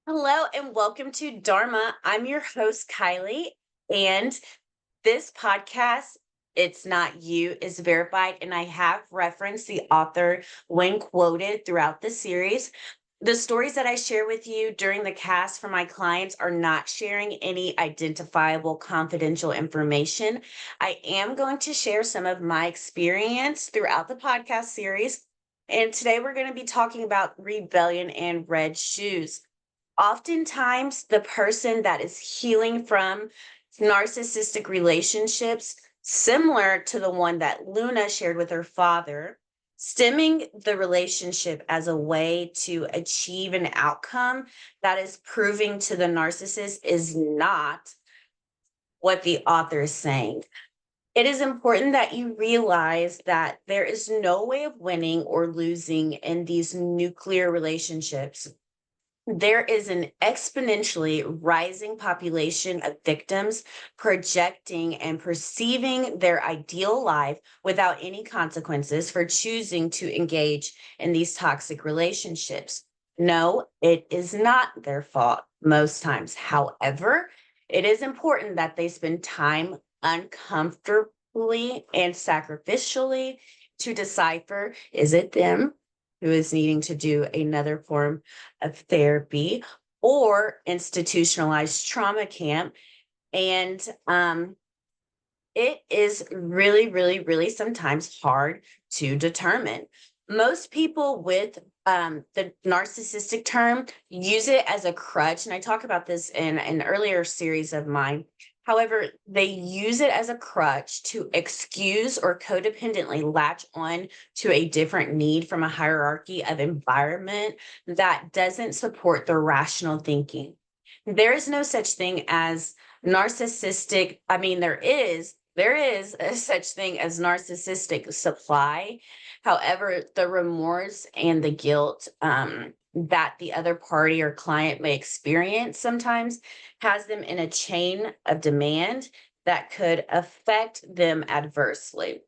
Hello and welcome to Dharma. I'm your host, Kylie, and this podcast, It's Not You, is verified, and I have referenced the author when quoted throughout the series. The stories that I share with you during the cast for my clients are not sharing any identifiable confidential information. I am going to share some of my experience throughout the podcast series. And today we're going to be talking about rebellion and red shoes. Oftentimes, the person that is healing from narcissistic relationships, similar to the one that Luna shared with her father, stemming the relationship as a way to achieve an outcome that is proving to the narcissist is not what the author is saying. It is important that you realize that there is no way of winning or losing in these nuclear relationships. There is an exponentially rising population of victims projecting and perceiving their ideal life without any consequences for choosing to engage in these toxic relationships. No, it is not their fault most times. However, it is important that they spend time uncomfortably and sacrificially to decipher, is it them who is needing to do another form of therapy or institutionalized trauma camp. And it is really, really, really sometimes hard to determine. Most people with the narcissistic term use it as a crutch. And I talk about this in an earlier series of mine. However, they use it as a crutch to excuse or codependently latch on to a different need from a hierarchy of environment that doesn't support their rational thinking. There is no such thing as narcissistic. I mean, there is a such thing as narcissistic supply. However, the remorse and the guilt that the other party or client may experience sometimes has them in a chain of demand that could affect them adversely.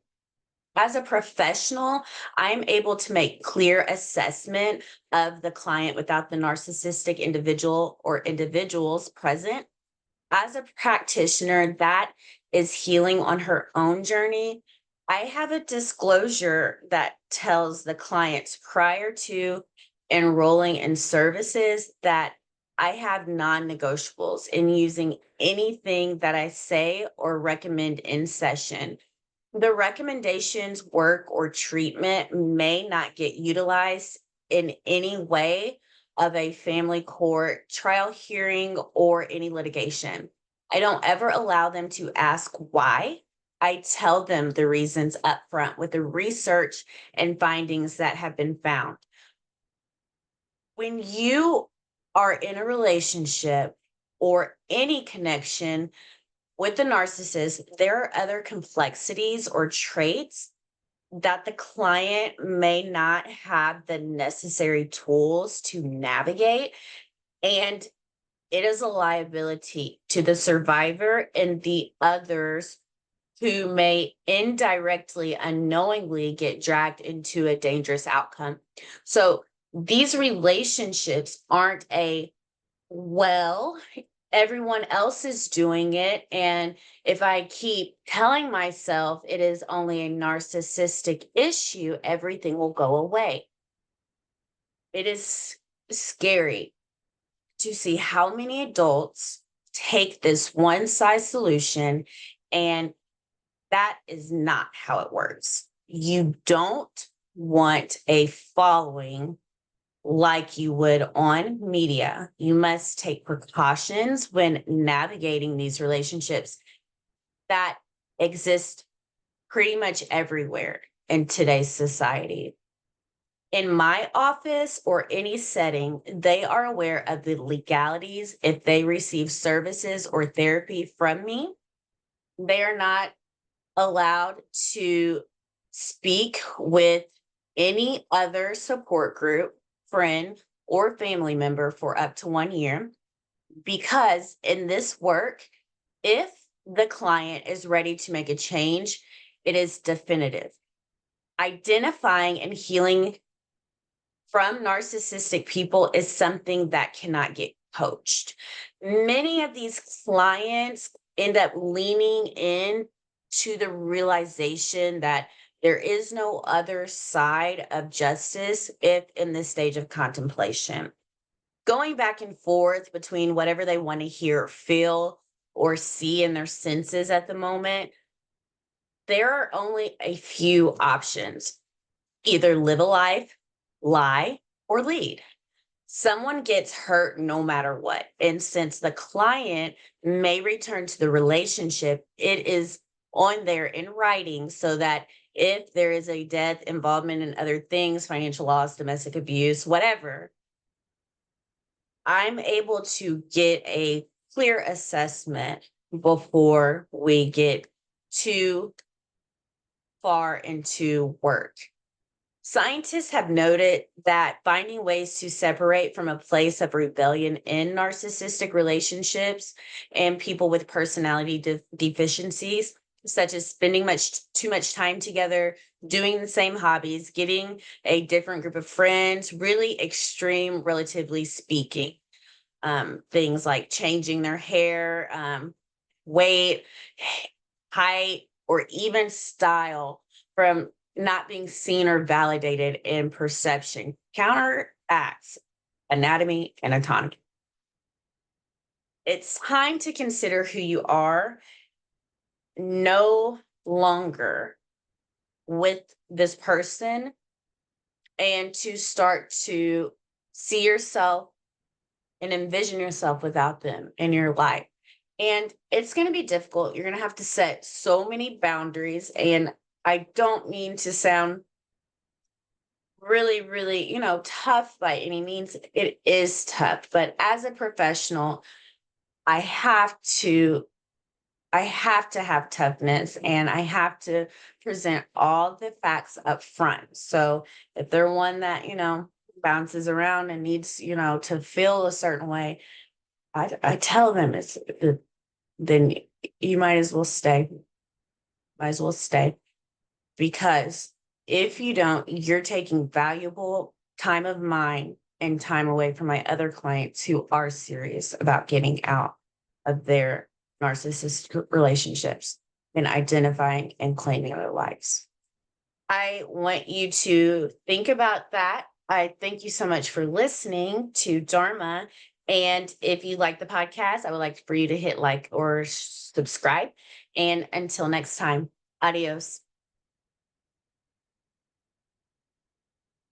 As a professional, I'm able to make clear assessment of the client without the narcissistic individual or individuals present. As a practitioner that is healing on her own journey, I have a disclosure that tells the clients prior to enrolling in services that I have non negotiables in using anything that I say or recommend in session. The recommendations, work, or treatment may not get utilized in any way of a family court trial hearing or any litigation. I don't ever allow them to ask why. I tell them the reasons up front with the research and findings that have been found. When you are in a relationship or any connection with the narcissist, there are other complexities or traits that the client may not have the necessary tools to navigate. And it is a liability to the survivor and the others who may indirectly, unknowingly get dragged into a dangerous outcome. So these relationships aren't a, well, everyone else is doing it. And if I keep telling myself it is only a narcissistic issue, everything will go away. It is scary to see how many adults take this one size solution, and that is not how it works. You don't want a following like you would on media. You must take precautions when navigating these relationships that exist pretty much everywhere in today's society. In my office or any setting, they are aware of the legalities if they receive services or therapy from me. They are not allowed to speak with any other support group, friend, or family member for up to 1 year, because in this work, if the client is ready to make a change, it is definitive. Identifying and healing from narcissistic people is something that cannot get coached. Many of these clients end up leaning in to the realization that there is no other side of justice if in this stage of contemplation. Going back and forth between whatever they want to hear, or feel, or see in their senses at the moment, there are only a few options: either live a life, lie, or lead. Someone gets hurt no matter what. And since the client may return to the relationship, it is on there in writing so that if there is a death, involvement in other things, financial loss, domestic abuse, whatever, I'm able to get a clear assessment before we get too far into work. Scientists have noted that finding ways to separate from a place of rebellion in narcissistic relationships and people with personality deficiencies, such as spending too much time together, doing the same hobbies, getting a different group of friends, really extreme, relatively speaking. Things like changing their hair, weight, height, or even style from not being seen or validated in perception counteracts anatomy and autonomy. It's time to consider who you are no longer with this person and to start to see yourself and envision yourself without them in your life. And it's going to be difficult. You're going to have to set so many boundaries. And I don't mean to sound really, really, tough by any means. It is tough. But as a professional, I have to. I have to have toughness and I have to present all the facts up front. So if they're one that, bounces around and needs, to feel a certain way, I tell them then you might as well stay. Might as well stay. Because if you don't, you're taking valuable time of mine and time away from my other clients who are serious about getting out of their narcissistic relationships and identifying and claiming their lives. I want you to think about that. I thank you so much for listening to Dharma. And if you like the podcast, I would like for you to hit like or subscribe. And until next time, adios.